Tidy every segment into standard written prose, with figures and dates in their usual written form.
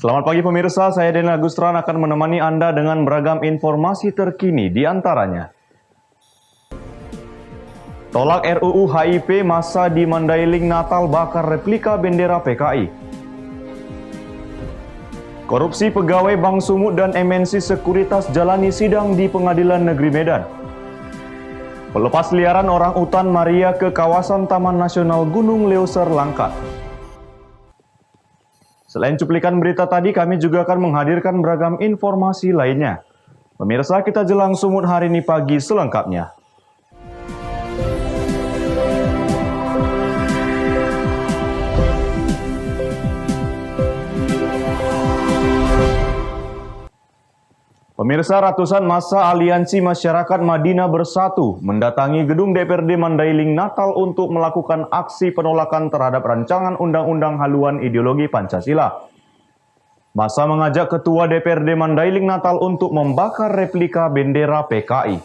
Selamat pagi pemirsa, saya Dena Agustran akan menemani Anda dengan beragam informasi terkini di antaranya. Tolak RUU HIP, masa di Mandailing Natal bakar replika bendera PKI. Korupsi pegawai Bank Sumut dan MNC Sekuritas jalani sidang di Pengadilan Negeri Medan. Pelepas liaran orang utan Maria ke kawasan Taman Nasional Gunung Leuser Langkat. Selain cuplikan berita tadi, kami juga akan menghadirkan beragam informasi lainnya. Pemirsa, kita jelang Sumut hari ini pagi selengkapnya. Pemirsa, ratusan massa Aliansi Masyarakat Madinah Bersatu mendatangi gedung DPRD Mandailing Natal untuk melakukan aksi penolakan terhadap rancangan Undang-Undang Haluan Ideologi Pancasila. Massa mengajak Ketua DPRD Mandailing Natal untuk membakar replika bendera PKI.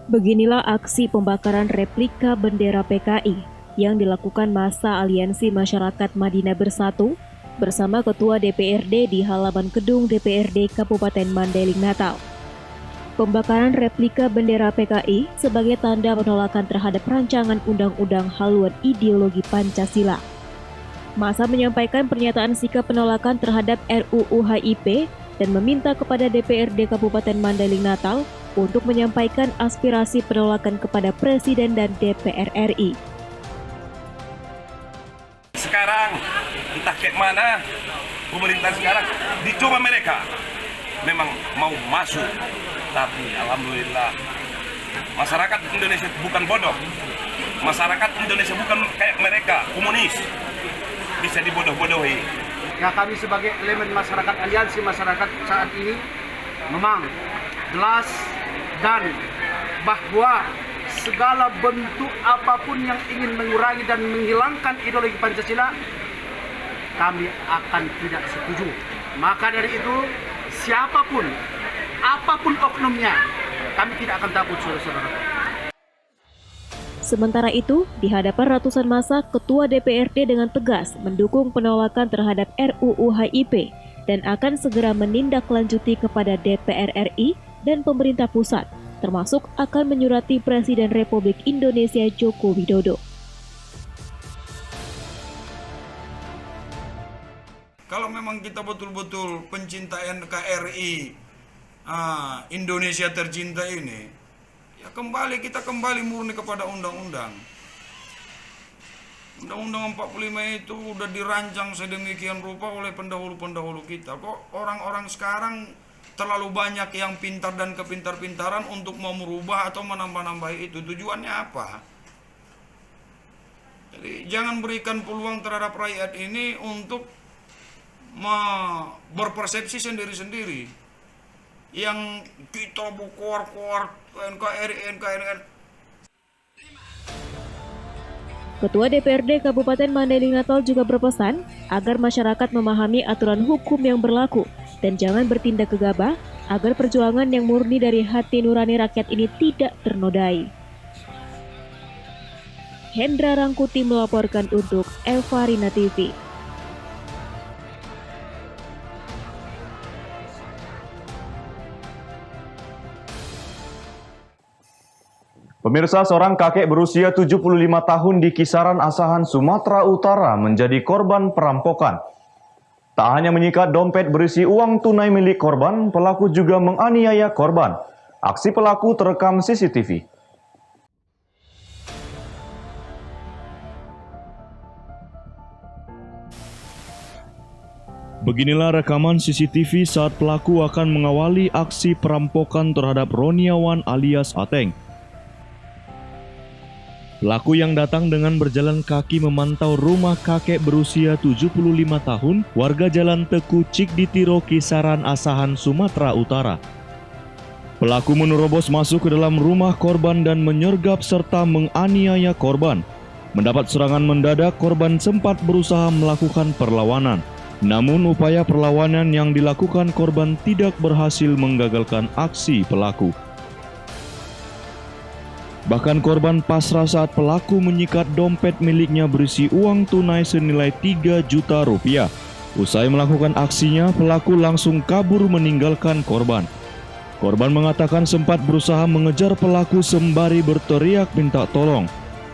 Beginilah aksi pembakaran replika bendera PKI yang dilakukan massa Aliansi Masyarakat Madinah Bersatu bersama Ketua DPRD di halaman gedung DPRD Kabupaten Mandailing Natal. Pembakaran replika bendera PKI sebagai tanda penolakan terhadap rancangan Undang-Undang Haluan Ideologi Pancasila. Massa menyampaikan pernyataan sikap penolakan terhadap RUU HIP dan meminta kepada DPRD Kabupaten Mandailing Natal untuk menyampaikan aspirasi penolakan kepada Presiden dan DPR RI. Sekarang entah kayak mana pemerintah sekarang dicoba mereka memang mau masuk, tapi alhamdulillah masyarakat Indonesia bukan bodoh, masyarakat Indonesia bukan kayak mereka komunis bisa dibodoh-bodohi. Ya, kami sebagai elemen masyarakat aliansi masyarakat saat ini memang jelas dan bahwa segala bentuk apapun yang ingin mengurangi dan menghilangkan ideologi Pancasila, kami akan tidak setuju. Maka dari itu, siapapun, apapun oknumnya, kami tidak akan takut, saudara-saudara. Sementara itu, di hadapan ratusan massa, Ketua DPRD dengan tegas mendukung penolakan terhadap RUU HIP dan akan segera menindaklanjuti kepada DPR RI dan pemerintah pusat, termasuk akan menyurati Presiden Republik Indonesia Joko Widodo. Kalau memang kita betul-betul pencinta NKRI, Indonesia tercinta ini, ya kita kembali murni kepada undang-undang. Undang-undang 45 itu udah dirancang sedemikian rupa oleh pendahulu-pendahulu kita. Kok orang-orang sekarang terlalu banyak yang pintar dan kepintar-pintaran untuk mau merubah atau menambah-nambah itu. Tujuannya apa? Jadi jangan berikan peluang terhadap rakyat ini untuk berpersepsi sendiri-sendiri. Yang kita bukuar-kuar NKRI. Ketua DPRD Kabupaten Mandailing Natal juga berpesan agar masyarakat memahami aturan hukum yang berlaku dan jangan bertindak gegabah agar perjuangan yang murni dari hati nurani rakyat ini tidak ternodai. Hendra Rangkuti melaporkan untuk Evarina TV. Pemirsa, seorang kakek berusia 75 tahun di kisaran Asahan, Sumatera Utara menjadi korban perampokan. Tak hanya menyikat dompet berisi uang tunai milik korban, pelaku juga menganiaya korban. Aksi pelaku terekam CCTV. Beginilah rekaman CCTV saat pelaku akan mengawali aksi perampokan terhadap Roniawan alias Ateng. Pelaku yang datang dengan berjalan kaki memantau rumah kakek berusia 75 tahun, warga Jalan Teku Cikditiro, kisaran Asahan, Sumatera Utara. Pelaku menerobos masuk ke dalam rumah korban dan menyergap serta menganiaya korban. Mendapat serangan mendadak, korban sempat berusaha melakukan perlawanan. Namun upaya perlawanan yang dilakukan korban tidak berhasil menggagalkan aksi pelaku. Bahkan korban pasrah saat pelaku menyikat dompet miliknya berisi uang tunai senilai 3 juta rupiah. Usai melakukan aksinya, pelaku langsung kabur meninggalkan korban. Korban mengatakan sempat berusaha mengejar pelaku sembari berteriak minta tolong.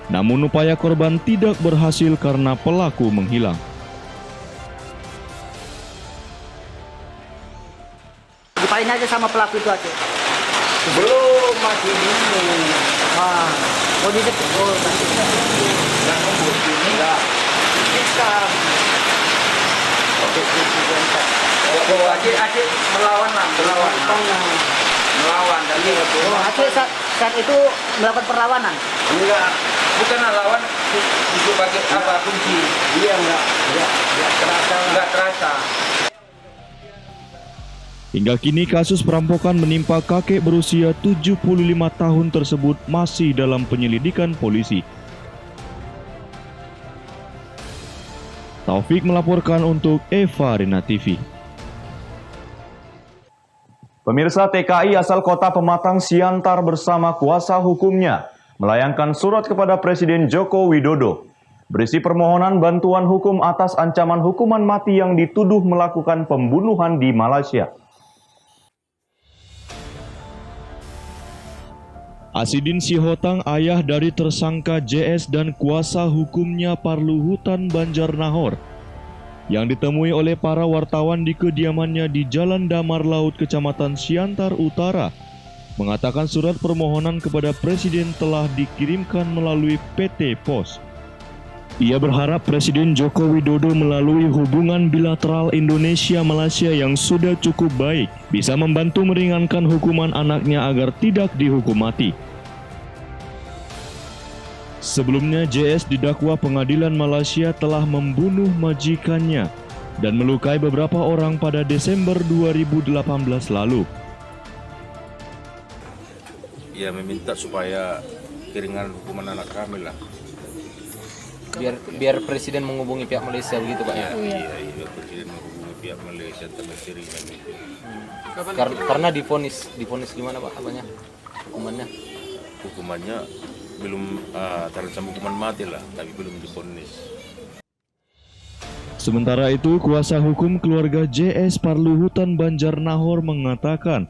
Namun upaya korban tidak berhasil karena pelaku menghilang. Dipain aja sama pelaku itu aja. Belum, masih bingung. Ah, oh di depan. Oh, Yang ngebut ini enggak. Kita. Oke, oh, Aceh melawan lah, melawan. Melawan dan dia Oh, Aceh saat itu melakukan perlawanan. enggak, bukan lawan itu pakai apa kunci. Dia enggak terasa. Hingga kini kasus perampokan menimpa kakek berusia 75 tahun tersebut masih dalam penyelidikan polisi. Taufik melaporkan untuk Eva Rina TV. Pemirsa, TKI asal kota Pematang Siantar bersama kuasa hukumnya melayangkan surat kepada Presiden Joko Widodo berisi permohonan bantuan hukum atas ancaman hukuman mati yang dituduh melakukan pembunuhan di Malaysia. Asidin Sihotang, ayah dari tersangka JS dan kuasa hukumnya Parluhutan Banjarnahor, yang ditemui oleh para wartawan di kediamannya di Jalan Damar Laut, Kecamatan Siantar Utara, mengatakan surat permohonan kepada Presiden telah dikirimkan melalui PT Pos. Ia berharap Presiden Joko Widodo melalui hubungan bilateral Indonesia-Malaysia yang sudah cukup baik bisa membantu meringankan hukuman anaknya agar tidak dihukum mati. Sebelumnya, JS didakwa pengadilan Malaysia telah membunuh majikannya dan melukai beberapa orang pada Desember 2018 lalu. Ya, meminta supaya keringanan hukuman anak kami lah. Biar presiden menghubungi pihak Malaysia begitu Pak ya? Iya, presiden menghubungi pihak Malaysia tentang keringan itu. Karena divonis gimana Pak apanya? Hukumannya? Hukumannya belum terancam hukuman mati lah, tapi belum divonis. Sementara itu, kuasa hukum keluarga JS Parluhutan Banjarnahor mengatakan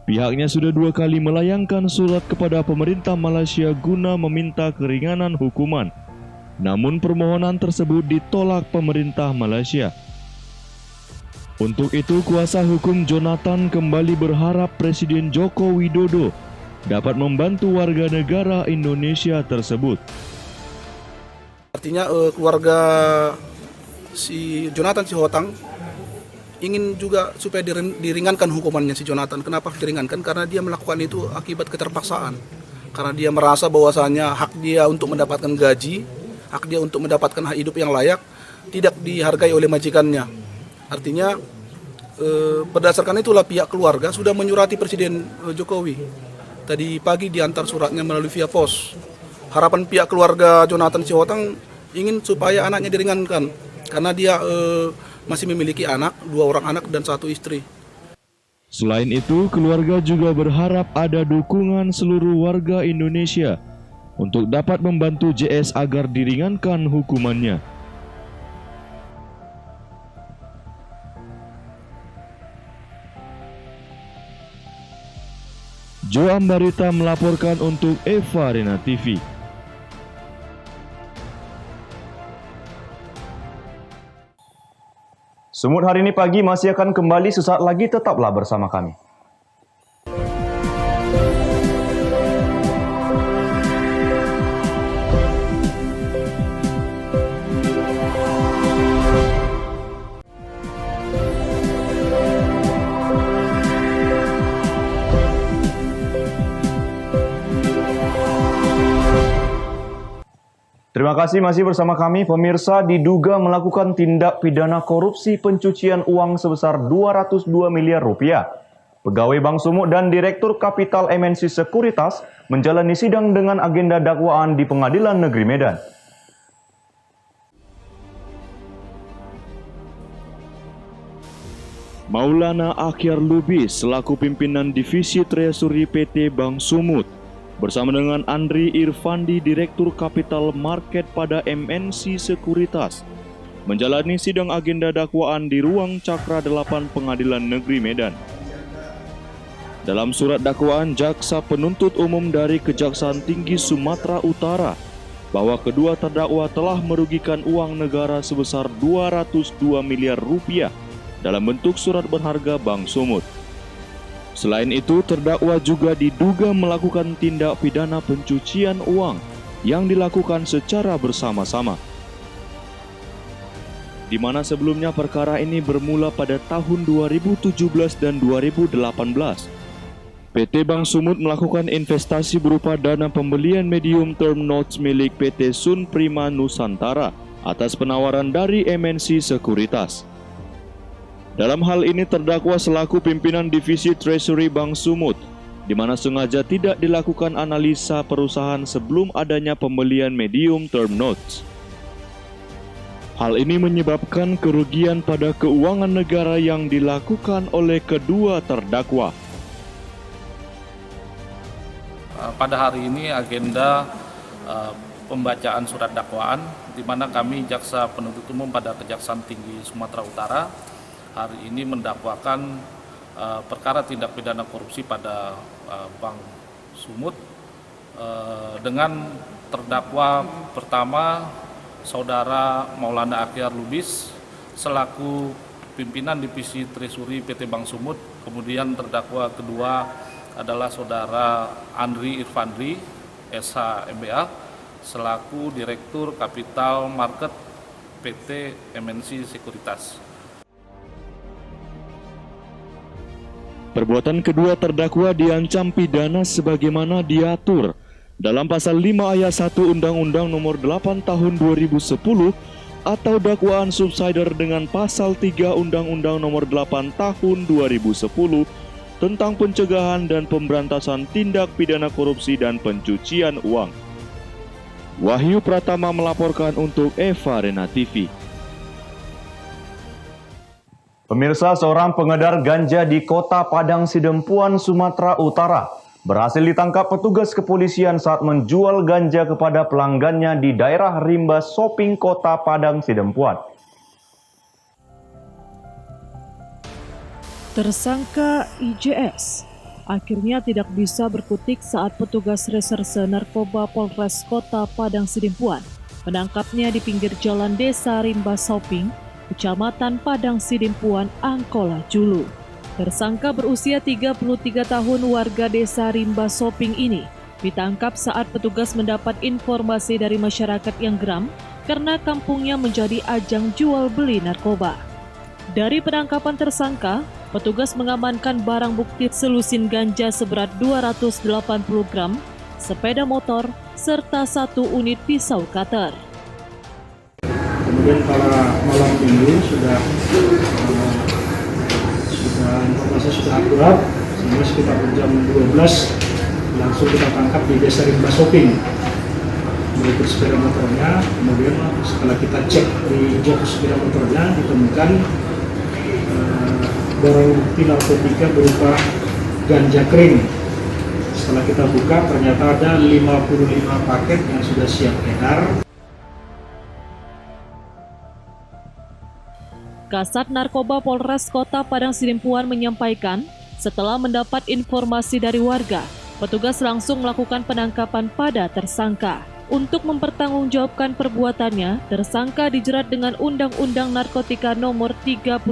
pihaknya sudah 2 kali melayangkan surat kepada pemerintah Malaysia guna meminta keringanan hukuman. Namun permohonan tersebut ditolak pemerintah Malaysia. Untuk itu, kuasa hukum Jonathan kembali berharap Presiden Joko Widodo dapat membantu warga negara Indonesia tersebut. Artinya keluarga si Jonathan Sihotang ingin juga supaya diringankan hukumannya si Jonathan. Kenapa diringankan? Karena dia melakukan itu akibat keterpaksaan. Karena dia merasa bahwasanya hak dia untuk mendapatkan gaji, hak dia untuk mendapatkan hak hidup yang layak tidak dihargai oleh majikannya. Artinya berdasarkan itulah pihak keluarga sudah menyurati Presiden Jokowi. Tadi pagi diantar suratnya melalui via pos. Harapan pihak keluarga Jonathan Sihotang ingin supaya anaknya diringankan karena dia masih memiliki anak, 2 orang anak dan 1 istri. Selain itu, keluarga juga berharap ada dukungan seluruh warga Indonesia untuk dapat membantu JS agar diringankan hukumannya. Jo Ambarita melaporkan untuk Eva Rina TV. Sumut hari ini pagi masih akan kembali sesaat lagi, tetaplah bersama kami. Terima kasih masih bersama kami. Pemirsa, diduga melakukan tindak pidana korupsi pencucian uang sebesar 202 miliar rupiah. Pegawai Bank Sumut dan Direktur Kapital MNC Sekuritas menjalani sidang dengan agenda dakwaan di Pengadilan Negeri Medan. Maulana Akhyar Lubis selaku pimpinan Divisi Treasury PT Bank Sumut bersama dengan Andri Irfandi, Direktur Kapital Market pada MNC Sekuritas, menjalani sidang agenda dakwaan di ruang Cakra 8 Pengadilan Negeri Medan. Dalam surat dakwaan, jaksa penuntut umum dari Kejaksaan Tinggi Sumatera Utara bahwa kedua terdakwa telah merugikan uang negara sebesar 202 miliar rupiah dalam bentuk surat berharga Bank Sumut. Selain itu, terdakwa juga diduga melakukan tindak pidana pencucian uang yang dilakukan secara bersama-sama, di mana sebelumnya perkara ini bermula pada tahun 2017 dan 2018. PT Bank Sumut melakukan investasi berupa dana pembelian medium term notes milik PT Sun Prima Nusantara atas penawaran dari MNC Sekuritas. Dalam hal ini terdakwa selaku pimpinan divisi Treasury Bank Sumut, di mana sengaja tidak dilakukan analisa perusahaan sebelum adanya pembelian medium term notes. Hal ini menyebabkan kerugian pada keuangan negara yang dilakukan oleh kedua terdakwa. Pada hari ini agenda pembacaan surat dakwaan, di mana kami jaksa penuntut umum pada Kejaksaan Tinggi Sumatera Utara hari ini mendakwakan perkara tindak pidana korupsi pada Bank Sumut dengan terdakwa pertama Saudara Maulana Akhyar Lubis selaku pimpinan divisi Treasury PT Bank Sumut, kemudian terdakwa kedua adalah Saudara Andri Irfandi, SH MBA, selaku Direktur Kapital Market PT MNC Sekuritas. Perbuatan kedua terdakwa diancam pidana sebagaimana diatur dalam pasal 5 ayat 1 Undang-Undang Nomor 8 Tahun 2010 atau dakwaan subsidiar dengan pasal 3 Undang-Undang Nomor 8 Tahun 2010 tentang pencegahan dan pemberantasan tindak pidana korupsi dan pencucian uang. Wahyu Pratama melaporkan untuk Eva Rena TV. Pemirsa, seorang pengedar ganja di Kota Padang Sidempuan, Sumatera Utara berhasil ditangkap petugas kepolisian saat menjual ganja kepada pelanggannya di daerah Rimba Shopping Kota Padang Sidempuan. Tersangka IJS akhirnya tidak bisa berkutik saat petugas reserse narkoba Polres Kota Padang Sidempuan menangkapnya di pinggir jalan Desa Rimba Shopping, Kecamatan Padang Sidempuan, Angkola Julu. Tersangka berusia 33 tahun warga Desa Rimba Shopping ini ditangkap saat petugas mendapat informasi dari masyarakat yang geram karena kampungnya menjadi ajang jual beli narkoba. Dari penangkapan tersangka, petugas mengamankan barang bukti selusin ganja seberat 280 gram, sepeda motor, serta 1 unit pisau cutter. Kemudian pada malam minggu informasi sudah akurat, sehingga sekitar jam 12 langsung kita tangkap di Desa Rimba Shopping. Berikut sepeda motornya, kemudian setelah kita cek di jok sepeda motornya ditemukan barang bukti narkotika berupa ganja kering. Setelah kita buka, ternyata ada 55 paket yang sudah siap edar. Kasat Narkoba Polres Kota Padang Sidempuan menyampaikan, setelah mendapat informasi dari warga, petugas langsung melakukan penangkapan pada tersangka. Untuk mempertanggungjawabkan perbuatannya, tersangka dijerat dengan Undang-Undang Narkotika Nomor 35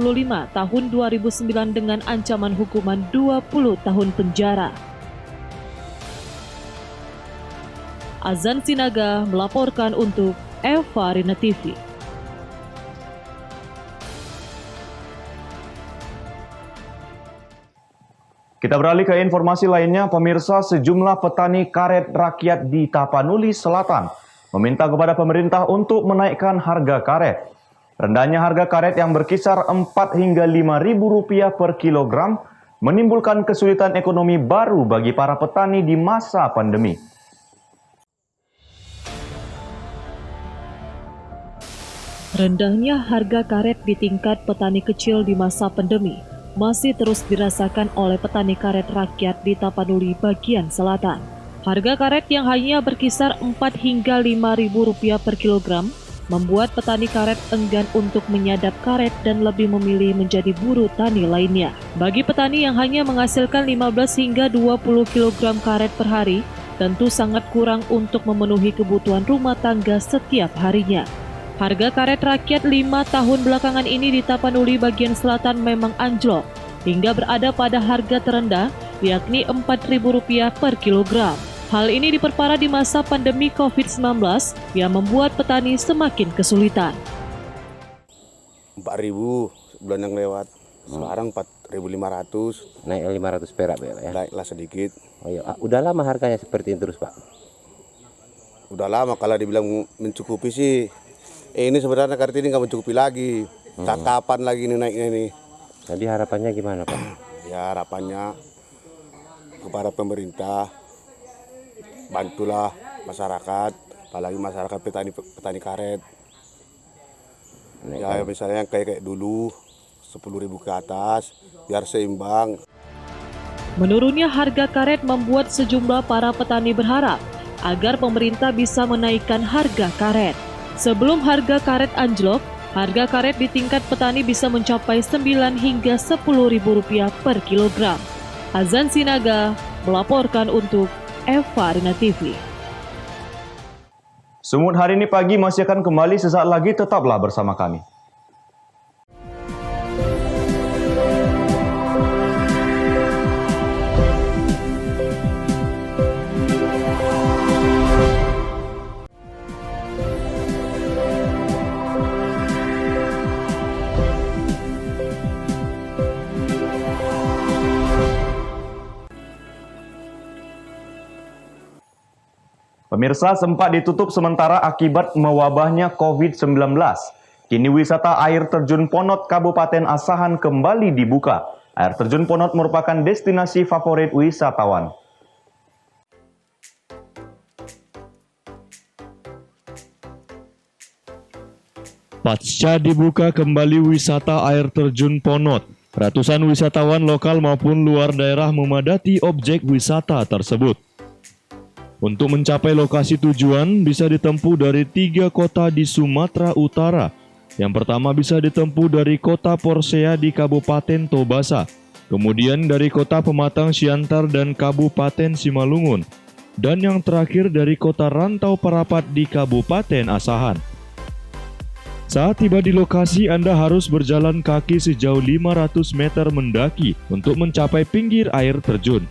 Tahun 2009 dengan ancaman hukuman 20 tahun penjara. Azan Sinaga melaporkan untuk Eva Rena TV. Kita beralih ke informasi lainnya, pemirsa. Sejumlah petani karet rakyat di Tapanuli Selatan meminta kepada pemerintah untuk menaikkan harga karet. Rendahnya harga karet yang berkisar 4 hingga 5 ribu rupiah per kilogram menimbulkan kesulitan ekonomi baru bagi para petani di masa pandemi. Rendahnya harga karet di tingkat petani kecil di masa pandemi masih terus dirasakan oleh petani karet rakyat di Tapanuli bagian selatan. Harga karet yang hanya berkisar 4 hingga 5.000 rupiah per kilogram membuat petani karet enggan untuk menyadap karet dan lebih memilih menjadi buruh tani lainnya. Bagi petani yang hanya menghasilkan 15 hingga 20 kilogram karet per hari, tentu sangat kurang untuk memenuhi kebutuhan rumah tangga setiap harinya. Harga karet rakyat 5 tahun belakangan ini di Tapanuli bagian selatan memang anjlok, hingga berada pada harga terendah, yakni Rp4.000 per kilogram. Hal ini diperparah di masa pandemi COVID-19 yang membuat petani semakin kesulitan. 4.000 bulan yang lewat, sekarang 4.500. Naik 500 perak ya? Naiklah sedikit. Oh iya. Udah lama harganya seperti itu terus Pak? Udah lama, kalau dibilang mencukupi sih. Ini sebenarnya karet ini nggak mencukupi lagi. Kapan lagi ini naiknya ini? Jadi harapannya gimana Pak? Ya harapannya kepada pemerintah, bantulah masyarakat, apalagi masyarakat petani karet. Ya misalnya yang kayak dulu 10.000 ke atas, biar seimbang. Menurunnya harga karet membuat sejumlah para petani berharap agar pemerintah bisa menaikkan harga karet. Sebelum harga karet anjlok, harga karet di tingkat petani bisa mencapai 9 hingga 10.000 rupiah per kilogram. Azan Sinaga melaporkan untuk Eva Arena TV. Sumut hari ini pagi masih akan kembali sesaat lagi, tetaplah bersama kami. Pemirsa, sempat ditutup sementara akibat mewabahnya COVID-19. Kini wisata air terjun Ponot Kabupaten Asahan kembali dibuka. Air terjun Ponot merupakan destinasi favorit wisatawan. Pasca dibuka kembali wisata air terjun Ponot, ratusan wisatawan lokal maupun luar daerah memadati objek wisata tersebut. Untuk mencapai lokasi tujuan bisa ditempuh dari 3 kota di Sumatera Utara. Yang pertama bisa ditempuh dari kota Porsea di Kabupaten Tobasa, kemudian dari kota Pematang Siantar dan Kabupaten Simalungun, dan yang terakhir dari kota Rantau Parapat di Kabupaten Asahan. Saat tiba di lokasi, Anda harus berjalan kaki sejauh 500 meter mendaki untuk mencapai pinggir air terjun.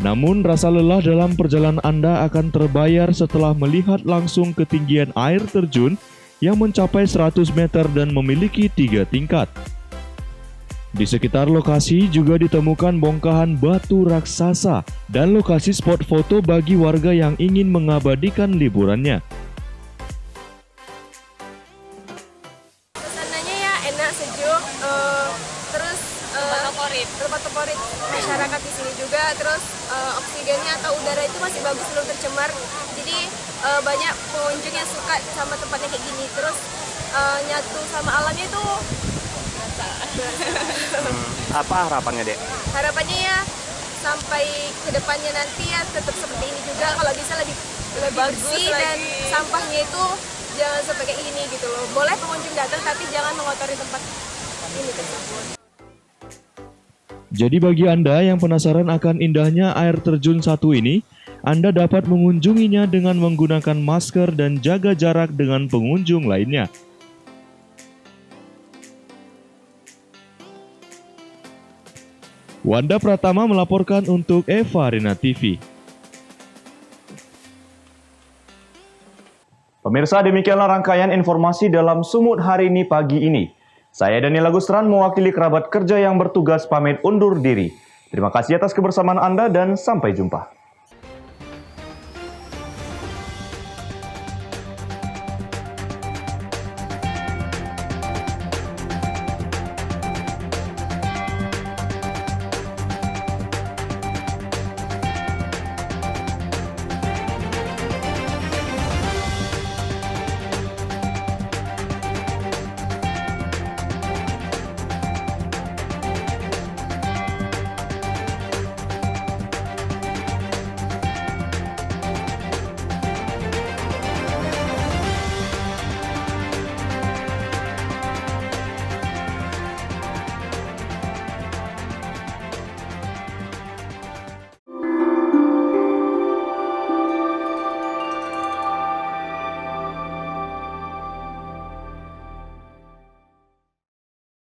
Namun rasa lelah dalam perjalanan Anda akan terbayar setelah melihat langsung ketinggian air terjun yang mencapai 100 meter dan memiliki 3 tingkat. Di sekitar lokasi juga ditemukan bongkahan batu raksasa dan lokasi spot foto bagi warga yang ingin mengabadikan liburannya. Suasananya ya enak, sejuk, terus tempat favorit masyarakat di sini juga, terus oksigennya atau udara itu masih bagus, belum tercemar, jadi banyak pengunjung yang suka sama tempatnya kayak gini, terus nyatu sama alamnya itu. Apa harapannya Dek? Harapannya ya sampai kedepannya nanti ya tetap seperti ini juga, kalau bisa lebih bersih dan sampahnya itu jangan sampai kayak gini gitu loh. Boleh pengunjung datang tapi jangan mengotori tempat ini tersebut. Jadi bagi Anda yang penasaran akan indahnya air terjun satu ini, Anda dapat mengunjunginya dengan menggunakan masker dan jaga jarak dengan pengunjung lainnya. Wanda Pratama melaporkan untuk Eva Arena TV. Pemirsa, demikianlah rangkaian informasi dalam Sumut hari ini pagi ini. Saya Daniel Agustran mewakili kerabat kerja yang bertugas pamit undur diri. Terima kasih atas kebersamaan Anda dan sampai jumpa.